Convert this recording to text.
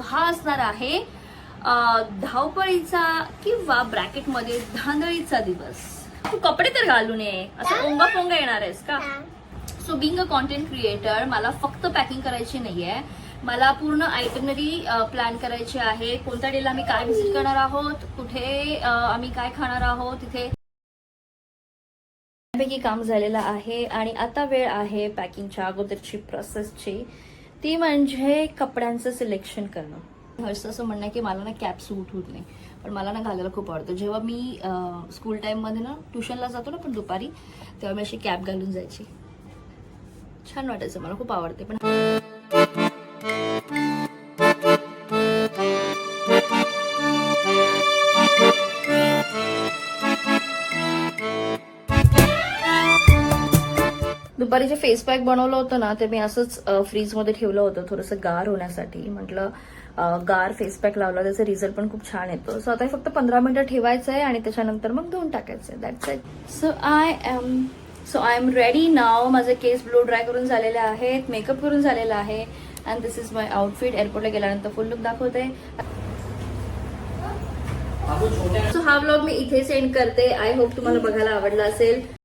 हा असणार आहे धावपळीचा किंवा ब्रॅकेटमध्ये धांदळीचा दिवस. तू कपडे तर घालून ये, असं ओंगा फोंगा येणार आहेस का? So being a content creator मला फक्त पॅकिंग करायची नाहीये, मला पूर्ण आयटनरी प्लॅन करायची आहे. कोणत्या डेला आम्ही काय व्हिजिट करणार आहोत, कुठे आम्ही काय खाणार आहोत, तिथे पैकी काम झालेलं आहे. आणि आता वेळ आहे पॅकिंगच्या अगोदरची प्रोसेसची, ती म्हणजे कपड्यांचं सिलेक्शन करणं. असं म्हणणं आहे की मला ना कॅप सूट होत नाही, पण मला ना घालायला खूप आवडतं. जेव्हा मी स्कूल टाईममध्ये ना ट्युशनला जातो ना पण दुपारी, तेव्हा मी अशी कॅप घालून जायची. छान वाटायचं, मला खूप आवडते. पण दुपारी जे फेस पॅक बनवलं होतं ना, ते मी असंच फ्रीजमध्ये ठेवलं होतं थोडंसं गार होण्यासाठी. म्हटलं गार फेस पॅक लावला त्याचा रिझल्ट पण खूप छान येतो. सो आता फक्त 15 मिनिटं ठेवायचं आहे आणि त्याच्यानंतर मग धुवून टाकायचं आहे. That's it. So I am ready now. माझे केस ब्लो ड्राय करून झालेले आहेत, मेकअप करून झालेला आहे, and this is my outfit. एअरपोर्टला गेल्यानंतर फुल लुक दाखवते. सो हा व्लॉग मी इथे सेंड करते. आय होप तुम्हाला बघायला आवडला असेल.